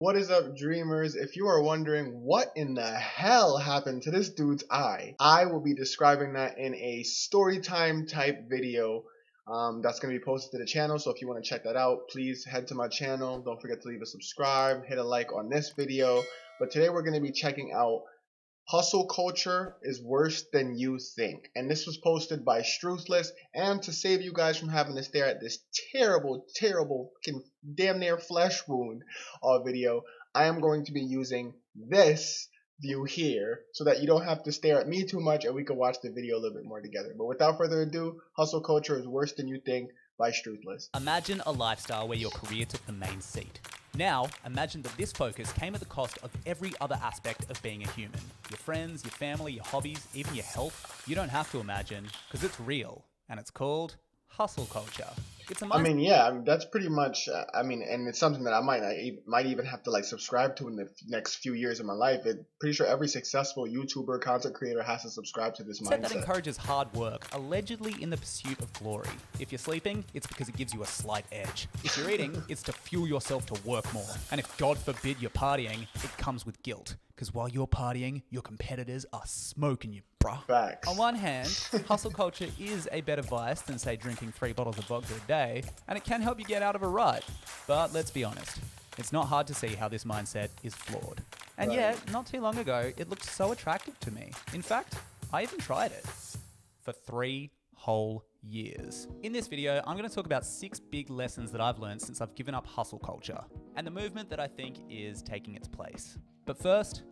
What is up, dreamers? If you are wondering what in the hell happened to this dude's eye, I will be describing that in a story time type video that's going to be posted to the channel. So if you want to check that out, please head to my channel. Don't forget to leave a subscribe, hit a like on this video. But today we're going to be checking out hustle culture is worse than you think. And this was posted by Struthless. And to save you guys from having to stare at this terrible, damn near flesh wound video, I am going to be using this view here so that you don't have to stare at me too much and we can watch the video a little bit more together. But without further ado, hustle culture is worse than you think by Struthless. Imagine a lifestyle where your career took the main seat. Now, imagine that this focus came at the cost of every other aspect of being a human. Your friends, your family, your hobbies, even your health. You don't have to imagine, because it's real, and it's called hustle culture. It's That's pretty much, and it's something that I might even have to subscribe to in the next few years of my life. Pretty sure every successful YouTuber, content creator has to subscribe to this mindset. That encourages hard work, allegedly in the pursuit of glory. If you're sleeping, it's because it gives you a slight edge. If you're eating, it's to fuel yourself to work more. And if God forbid you're partying, it comes with guilt. Because while you're partying, your competitors are smoking you, bruh. Facts. On one hand, hustle culture is a better vice than, say, drinking 3 bottles of vodka a day, and it can help you get out of a rut. But let's be honest, it's not hard to see how this mindset is flawed. And yet, not too long ago, it looked so attractive to me. In fact, I even tried it for 3 whole years. In this video, I'm going to talk about 6 big lessons that I've learned since I've given up hustle culture, and the movement that I think is taking its place. But first,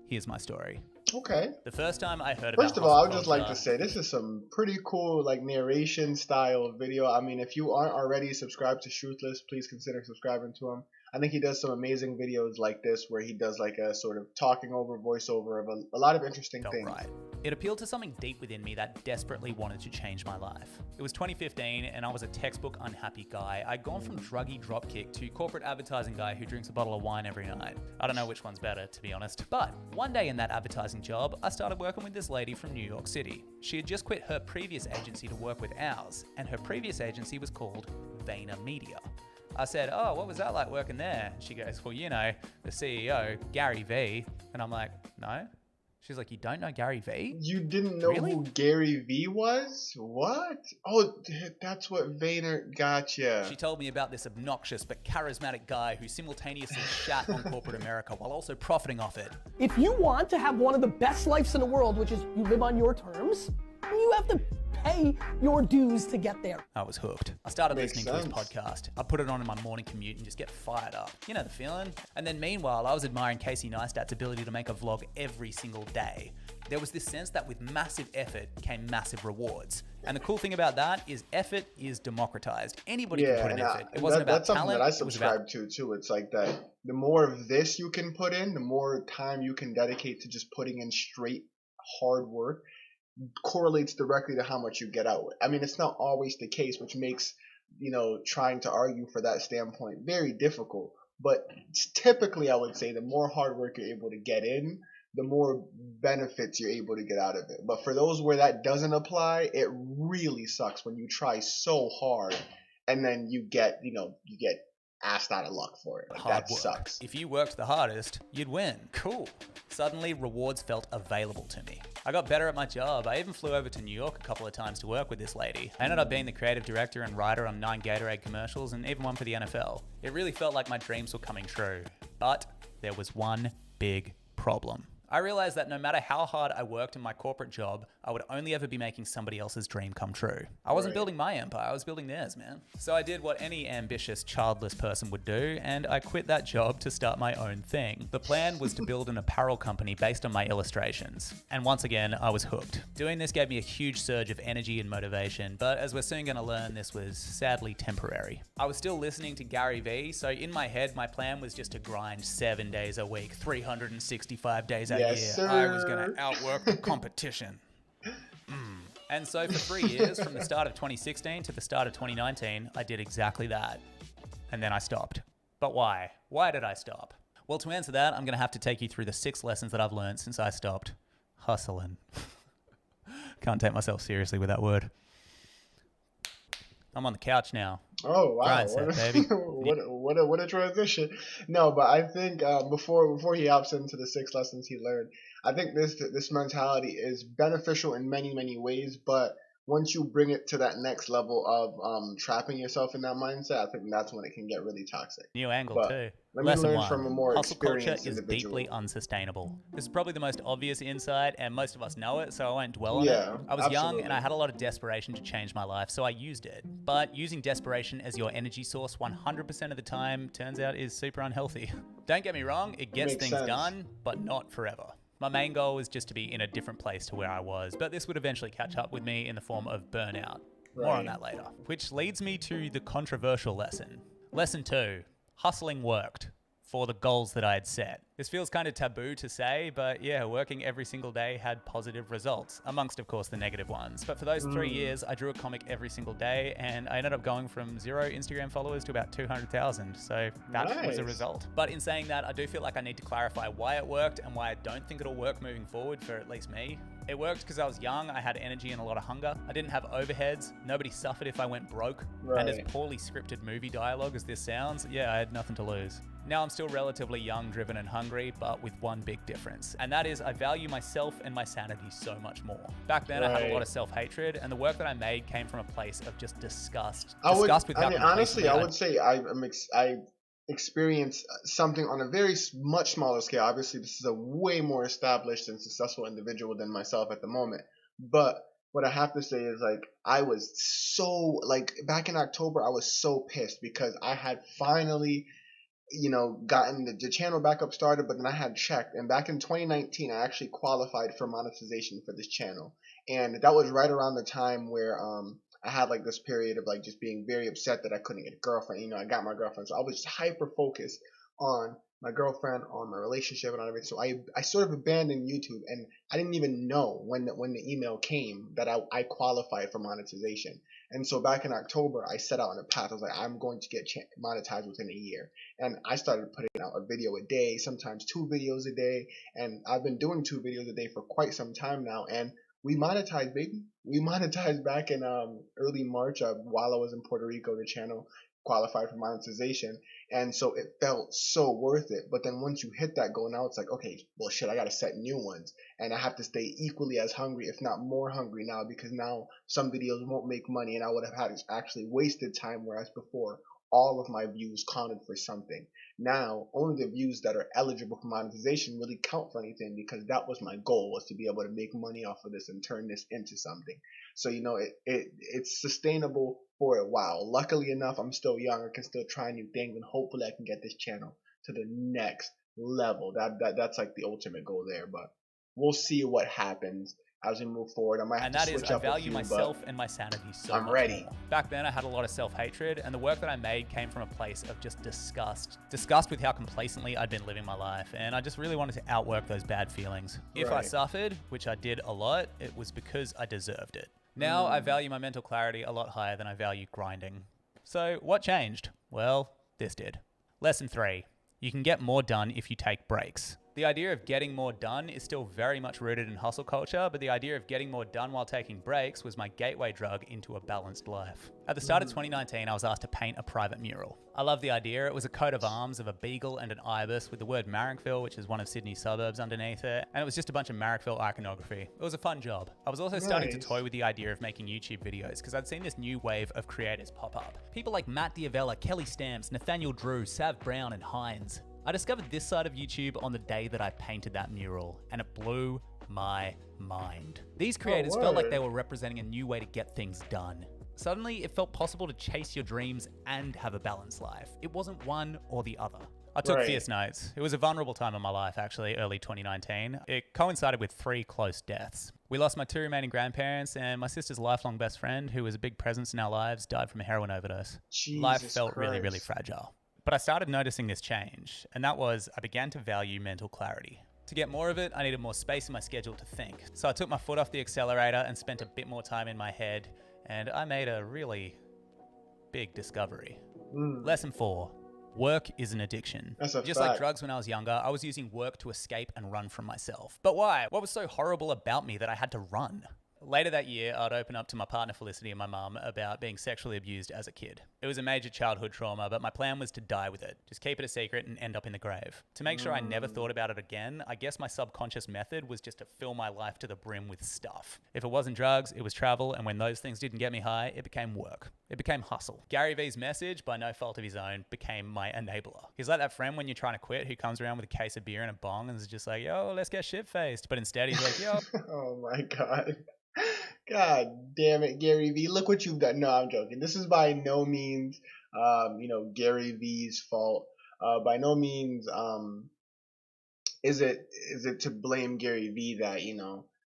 here's my story. Okay. The first time I heard about First of all, I would just like to say this is some pretty cool narration style video. I mean, if you aren't already subscribed to Struthless, please consider subscribing to him. I think he does some amazing videos like this where he does a sort of talking over voiceover of a lot of interesting things. Right. It appealed to something deep within me that desperately wanted to change my life. It was 2015 and I was a textbook unhappy guy. I'd gone from druggy dropkick to corporate advertising guy who drinks a bottle of wine every night. I don't know which one's better, to be honest. But one day in that advertising job, I started working with this lady from New York City. She had just quit her previous agency to work with ours, and her previous agency was called VaynerMedia. I said, "Oh, what was that like working there?" She goes, "Well, you know, the CEO, Gary V." And I'm like, "No." She's like, "You don't know Gary V?" You didn't know Really? who Gary V was? What? Oh, that's what Vayner gotcha. She told me about this obnoxious but charismatic guy who simultaneously shat on corporate America while also profiting off it. If you want to have one of the best lives in the world, which is you live on your terms, you have to pay your dues to get there. I was hooked. I started Makes listening to his sense. podcast. I put it on in my morning commute and just get fired up. You know the feeling? And then meanwhile, I was admiring Casey Neistat's ability to make a vlog every single day. There was this sense that with massive effort came massive rewards. And the cool thing about that is effort is democratized. Anybody can put in effort. It wasn't about that's something talent. that I it was about subscribe to too. It's like that the more of this you can put in, the more time you can dedicate to just putting in straight hard work correlates directly to how much you get out. I mean, it's not always the case, which makes, trying to argue for that standpoint very difficult. But typically, I would say the more hard work you're able to get in, the more benefits you're able to get out of it. But for those where that doesn't apply, it really sucks when you try so hard and then you get asked out of luck for it. hard That work. sucks. If you worked the hardest, you'd win. Cool. Suddenly, rewards felt available to me. I got better at my job. I even flew over to New York a couple of times to work with this lady. I ended up being the creative director and writer on 9 Gatorade commercials and even one for the NFL. It really felt like my dreams were coming true. But there was one big problem. I realized that no matter how hard I worked in my corporate job, I would only ever be making somebody else's dream come true. I wasn't building my empire, I was building theirs, man. So I did what any ambitious, childless person would do, and I quit that job to start my own thing. The plan was to build an apparel company based on my illustrations. And once again, I was hooked. Doing this gave me a huge surge of energy and motivation, but as we're soon gonna learn, this was sadly temporary. I was still listening to Gary V, so in my head, my plan was just to grind 7 days a week, 365 days a year. Sir. I was going to outwork the competition. And so for 3 years, from the start of 2016 to the start of 2019, I did exactly that. And then I stopped. But why? Why did I stop? Well, to answer that, I'm going to have to take you through the 6 lessons that I've learned since I stopped hustling. Can't take myself seriously with that word. I'm on the couch now. Oh wow, Grind set, baby. what a transition. No, but I think before he hops into the 6 lessons he learned, I think this mentality is beneficial in many ways. But once you bring it to that next level of trapping yourself in that mindset, I think that's when it can get really toxic. New angle But too. let me Lesson learn 1. from a more Hustle culture experienced is individual. deeply unsustainable. This is probably the most obvious insight, and most of us know it, so I won't dwell on Yeah, it. I was young, absolutely. and I had a lot of desperation to change my life, so I used it. But using desperation as your energy source 100% of the time turns out is super unhealthy. Don't get me wrong, it gets Makes things sense. done, but not forever. My main goal was just to be in a different place to where I was, but this would eventually catch up with me in the form of burnout. More on Right. that later. Which leads me to the controversial lesson. Lesson 2. Hustling worked for the goals that I had set. This feels kind of taboo to say, but yeah, working every single day had positive results, amongst of course the negative ones. But for those 3 years, I drew a comic every single day, and I ended up going from 0 Instagram followers to about 200,000. So that was a Nice. result. But in saying that, I do feel like I need to clarify why it worked and why I don't think it'll work moving forward for at least me. It worked because I was young, I had energy and a lot of hunger. I didn't have overheads. Nobody suffered if I went broke. And as Right. poorly scripted movie dialogue as this sounds, yeah, I had nothing to lose. Now I'm still relatively young, driven, and hungry, but with one big difference. And that is I value myself and my sanity so much more. Back then I had a lot Right. of self-hatred, and the work that I made came from a place of just disgust. I would. Disgust with how I mean, honestly, complacently I would say I experienced something on a very much smaller scale. Obviously, this is a way more established and successful individual than myself at the moment. But what I have to say is, like, I was so, like, back in October, I was so pissed because I had finally, gotten the channel back up started, but then I had checked, and back in 2019, I actually qualified for monetization for this channel, and that was right around the time where I had like this period of like just being very upset that I couldn't get a girlfriend. I got my girlfriend, so I was just hyper focused on my girlfriend, on my relationship, and on everything. So I sort of abandoned YouTube, and I didn't even know when the email came that I qualified for monetization. And so back in October, I set out on a path. I was like, I'm going to get monetized within a year. And I started putting out a video a day, sometimes 2 videos a day. And I've been doing 2 videos a day for quite some time now. And we monetized, baby. We monetized back in early March while I was in Puerto Rico. The channel qualified for monetization. And so it felt so worth it. But then once you hit that goal, now it's like, okay, well, shit, I got to set new ones. And I have to stay equally as hungry, if not more hungry now, because now some videos won't make money and I would have had actually wasted time, whereas before, all of my views counted for something. Now, only the views that are eligible for monetization really count for anything, because that was my goal, was to be able to make money off of this and turn this into something. So, it's sustainable for a while. Luckily enough, I'm still young. I can still try new things, and hopefully I can get this channel to the next level. That's like the ultimate goal there, but we'll see what happens as we move forward. I might have And to that is, switch I up a value few, myself and my sanity so I'm much ready. more. Back then, I had a lot of self-hatred, and the work that I made came from a place of just disgust. Disgust with how complacently I'd been living my life, and I just really wanted to outwork those bad feelings. If I Right. suffered, which I did a lot, it was because I deserved it. Now, I value my mental clarity a lot higher than I value grinding. So, what changed? Well, this did. Lesson 3. You can get more done if you take breaks. The idea of getting more done is still very much rooted in hustle culture, but the idea of getting more done while taking breaks was my gateway drug into a balanced life. At the start of 2019, I was asked to paint a private mural. I love the idea. It was a coat of arms of a beagle and an ibis with the word Marrickville, which is one of Sydney's suburbs, underneath it, and it was just a bunch of Marrickville iconography. It was a fun job. I was also starting to Nice. toy with the idea of making YouTube videos, because I'd seen this new wave of creators pop up. People like Matt Diavella, Kelly Stamps, Nathaniel Drew, Sav Brown, and Hines. I discovered this side of YouTube on the day that I painted that mural, and it blew my mind. These creators felt like word. they were representing a new way to get things done. Suddenly, it felt possible to chase your dreams and have a balanced life. It wasn't one or the other. I took Right. fierce notes. It was a vulnerable time in my life, actually, early 2019. It coincided with 3 close deaths. We lost my 2 remaining grandparents, and my sister's lifelong best friend, who was a big presence in our lives, died from a heroin overdose. Life Jesus felt really, really Christ. fragile. But I started noticing this change, and that was I began to value mental clarity. To get more of it, I needed more space in my schedule to think. So I took my foot off the accelerator and spent a bit more time in my head, and I made a really big discovery. Lesson 4. Work is an addiction. That's a Just like fact. drugs when I was younger, I was using work to escape and run from myself. But why? What was so horrible about me that I had to run? Later that year, I'd open up to my partner Felicity and my mum about being sexually abused as a kid. It was a major childhood trauma, but my plan was to die with it. Just keep it a secret and end up in the grave. To make sure I never thought about it again, I guess my subconscious method was just to fill my life to the brim with stuff. If it wasn't drugs, it was travel, and when those things didn't get me high, it became work. It became hustle. Gary Vee's message, by no fault of his own, became my enabler. He's like that friend when you're trying to quit who comes around with a case of beer and a bong and is just like, yo, let's get shit-faced. But instead he's like, yo. Oh my God. God damn it, Gary Vee. Look what you've done. No, I'm joking. This is by no means, Gary Vee's fault. By no means, is it to blame Gary Vee that,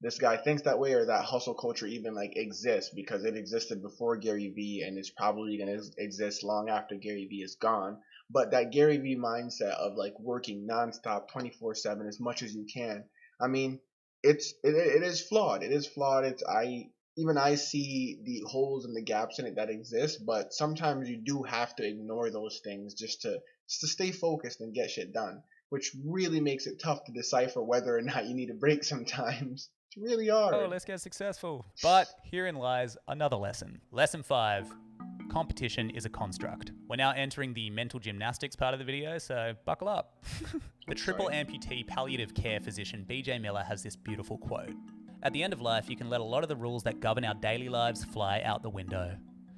this guy thinks that way, or that hustle culture even like exists, because it existed before Gary Vee and it's probably going to exist long after Gary Vee is gone. But that Gary Vee mindset of like working nonstop 24/7 as much as you can, I mean, it is flawed. It is flawed. I see the holes and the gaps in it that exist, but sometimes you do have to ignore those things just to stay focused and get shit done, which really makes it tough to decipher whether or not you need a break sometimes. It's really hard. Oh, let's get successful. But herein lies another lesson. Lesson 5. Competition is a construct. We're now entering the mental gymnastics part of the video, so buckle up. The triple amputee palliative care physician BJ Miller has this beautiful quote. At the end of life, you can let a lot of the rules that govern our daily lives fly out the window.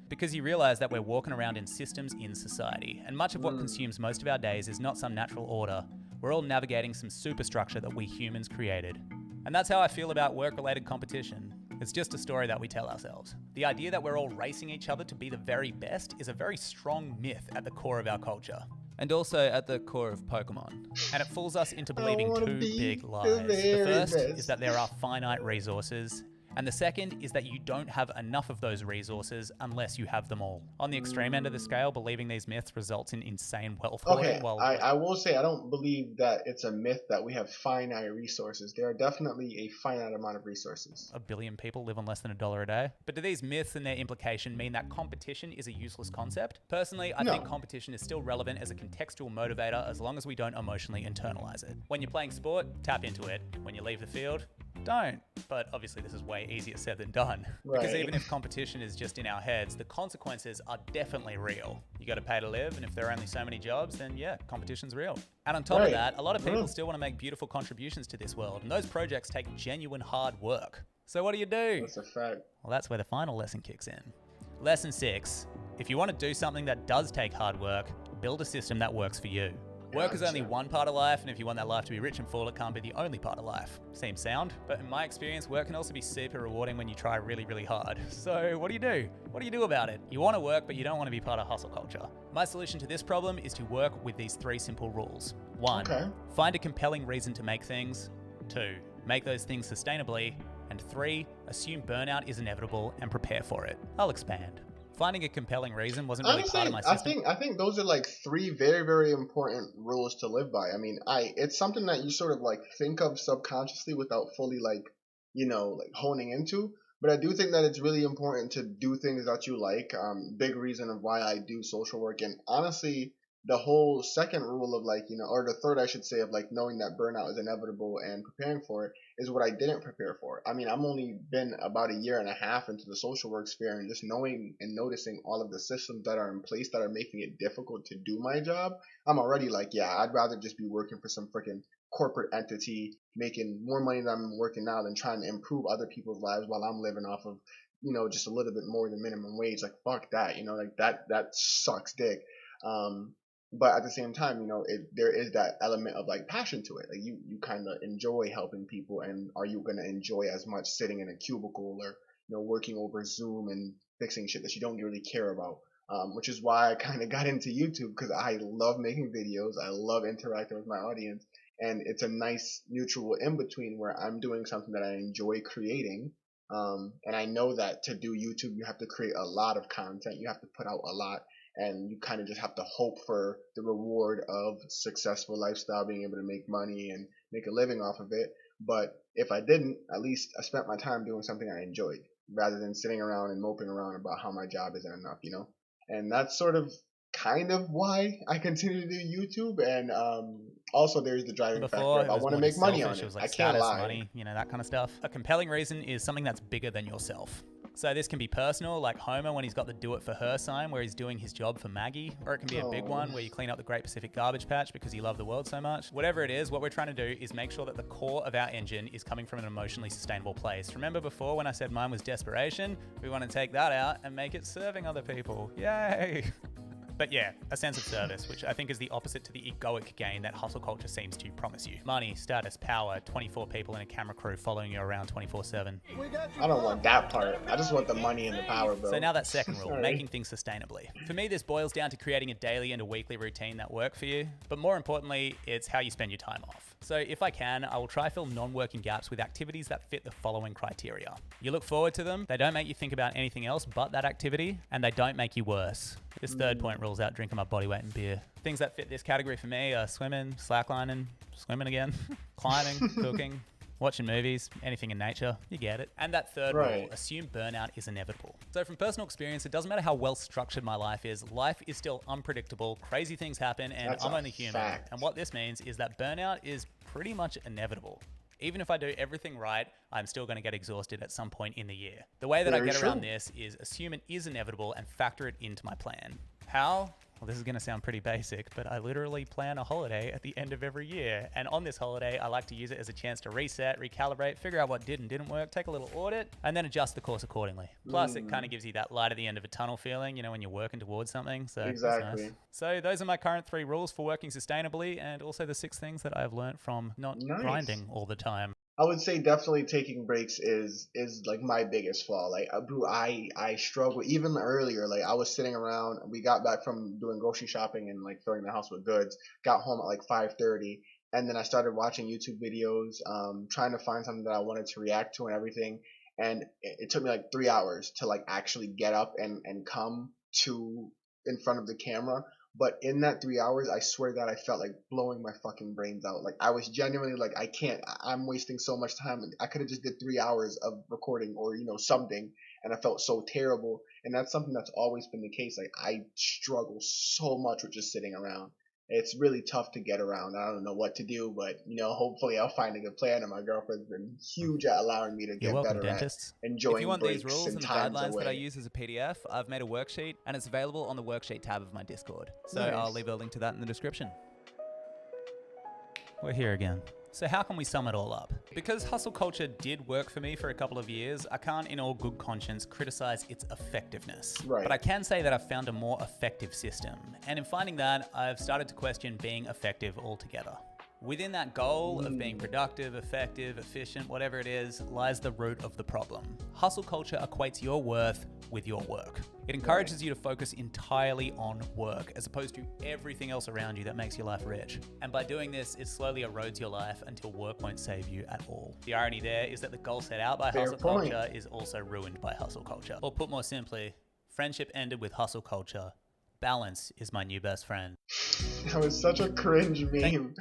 Because you realize that we're walking around in systems in society, and much of what consumes most of our days is not some natural order. We're all navigating some superstructure that we humans created. And that's how I feel about work-related competition. It's just a story that we tell ourselves. The idea that we're all racing each other to be the very best is a very strong myth at the core of our culture. And also at the core of Pokemon. And it fools us into believing two big lies. The first is that there are finite resources, and the second is that you don't have enough of those resources unless you have them all. On the extreme end of the scale, believing these myths results in insane wealth hoarding. Okay, I will say I don't believe that it's a myth that we have finite resources. There are definitely a finite amount of resources. 1 billion people live on less than $1 a day. But do these myths and their implication mean that competition is a useless concept? Personally, I think competition is still relevant as a contextual motivator as long as we don't emotionally internalize it. When you're playing sport, tap into it. When you leave the field, don't. But obviously this is way easier said than done. Right. Because even if competition is just in our heads, the consequences are definitely real. You got to pay to live, and if there are only so many jobs, then yeah, competition's real. And on top of that, a lot of people still want to make beautiful contributions to this world, and those projects take genuine hard work. So what do you do? That's a fact. Well, that's where the final lesson kicks in. Lesson 6. If you want to do something that does take hard work, build a system that works for you. Work is only one part of life, and if you want that life to be rich and full, it can't be the only part of life. Seems sound, but in my experience, work can also be super rewarding when you try really, really hard. So what do you do? What do you do about it? You want to work, but you don't want to be part of hustle culture. My solution to this problem is to work with these 3 simple rules. 1, find a compelling reason to make things. 2, make those things sustainably. And 3, assume burnout is inevitable and prepare for it. I'll expand. Finding a compelling reason wasn't really part of my system. I think those are like 3 very, very important rules to live by. I mean, it's something that you sort of like think of subconsciously without fully like honing into. But I do think that it's really important to do things that you like. Big reason of why I do social work. And honestly, the whole second rule of or the third, I should say, of like knowing that burnout is inevitable and preparing for it is what I didn't prepare for. I mean, I'm only been about 1.5 years into the social work sphere, and just knowing and noticing all of the systems that are in place that are making it difficult to do my job, I'm already like, yeah, I'd rather just be working for some freaking corporate entity, making more money than I'm working now, than trying to improve other people's lives while I'm living off of, just a little bit more than minimum wage. Like, fuck that, that sucks dick. But at the same time, there is that element of like passion to it. Like you kind of enjoy helping people, and are you going to enjoy as much sitting in a cubicle or, working over Zoom and fixing shit that you don't really care about? Which is why I kind of got into YouTube, because I love making videos. I love interacting with my audience, and it's a nice mutual in between where I'm doing something that I enjoy creating. And I know that to do YouTube, you have to create a lot of content. You have to put out a lot. And you kind of just have to hope for the reward of successful lifestyle, being able to make money and make a living off of it. But if I didn't, at least I spent my time doing something I enjoyed, rather than sitting around and moping around about how my job isn't enough, And that's sort of kind of why I continue to do YouTube. And Also, there's the driving factor Before, of it I was want to more make just money on selfish. It it. was I like can't status, lie. money, you know, that kind of stuff. A compelling reason is something that's bigger than yourself. So this can be personal, like Homer when he's got the do it for her sign where he's doing his job for Maggie, or it can be a big one where you clean up the Great Pacific Garbage Patch because you love the world so much. Whatever it is, what we're trying to do is make sure that the core of our engine is coming from an emotionally sustainable place. Remember before when I said mine was desperation? We want to take that out and make it serving other people. Yay! But yeah, a sense of service, which I think is the opposite to the egoic gain that hustle culture seems to promise you. Money, status, power, 24 people in a camera crew following you around 24/7. I don't want that part. I just want the money and the power, bro. So now that second rule, Sorry. making things sustainably. For me, this boils down to creating a daily and a weekly routine that work for you. But more importantly, it's how you spend your time off. So if I can, I will try fill non-working gaps with activities that fit the following criteria. You look forward to them, they don't make you think about anything else but that activity, and they don't make you worse. This third point rules out drinking my body weight in beer. Things that fit this category for me are swimming, slacklining, swimming again, climbing, cooking, watching movies, anything in nature, you get it. And that third rule, assume burnout is inevitable. So from personal experience, it doesn't matter how well structured my life is still unpredictable, crazy things happen, and I'm only human. Fact. And what this means is that burnout is pretty much inevitable. Even if I do everything right, I'm still going to get exhausted at some point in the year. The way that I get around this is assume it is inevitable and factor it into my plan. How? Well, this is going to sound pretty basic, but I literally plan a holiday at the end of every year. And on this holiday, I like to use it as a chance to reset, recalibrate, figure out what did and didn't work, take a little audit, and then adjust the course accordingly. Plus, it kind of gives you that light at the end of a tunnel feeling, you know, when you're working towards something. So Exactly. that's nice. So those are my current 3 rules for working sustainably, and also the 6 things that I've learned from not grinding all the time. I would say definitely taking breaks is like my biggest flaw. Like, bro, I struggle even earlier. Like, I was sitting around. We got back from doing grocery shopping and like filling the house with goods. Got home at like 5:30, and then I started watching YouTube videos, trying to find something that I wanted to react to and everything. And it took me like 3 hours to like actually get up and come to in front of the camera. But in that 3 hours, I swear that I felt like blowing my fucking brains out. Like, I was genuinely like, I'm wasting so much time. I could have just did 3 hours of recording or, you know, something. And I felt so terrible. And that's something that's always been the case. Like, I struggle so much with just sitting around. It's really tough to get around. I don't know what to do, but, you know, hopefully I'll find a good plan. And my girlfriend's been huge at allowing me to get better dentists. at enjoying If you want breaks these rules and the times guidelines away. that I use as a PDF, I've made a worksheet, and it's available on the worksheet tab of my Discord. So I'll leave a link to that in the description. We're here again. So how can we sum it all up? Because hustle culture did work for me for a couple of years, I can't in all good conscience criticize its effectiveness. Right. But I can say that I've found a more effective system. And in finding that, I've started to question being effective altogether. Within that goal of being productive, effective, efficient, whatever it is, lies the root of the problem. Hustle culture equates your worth with your work. It encourages you to focus entirely on work as opposed to everything else around you that makes your life rich. And by doing this, it slowly erodes your life until work won't save you at all. The irony there is that the goal set out by hustle culture is also ruined by hustle culture. Or put more simply, friendship ended with hustle culture. Balance is my new best friend. That was such a cringe meme.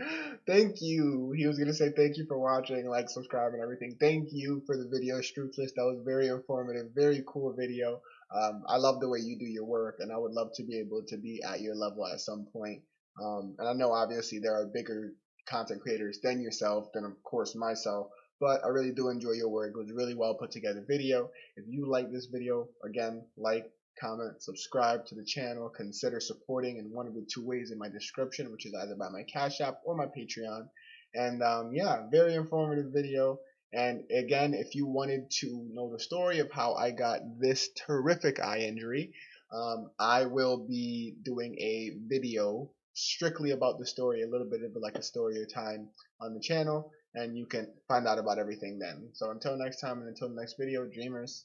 Thank you. He was going to say thank you for watching, like, subscribe, and everything. Thank you for the video, Struthless. That was very informative, very cool video. I love the way you do your work, and I would love to be able to be at your level at some point. And I know, obviously, there are bigger content creators than yourself, than, of course, myself. But I really do enjoy your work. It was a really well put together video. If you like this video, again, like, comment, subscribe to the channel, consider supporting in one of the 2 ways in my description, which is either by my Cash App or my Patreon. And yeah, very informative video. And again, if you wanted to know the story of how I got this terrific eye injury, I will be doing a video strictly about the story, a little bit of like a story time on the channel, and you can find out about everything then. So until next time and until the next video, dreamers.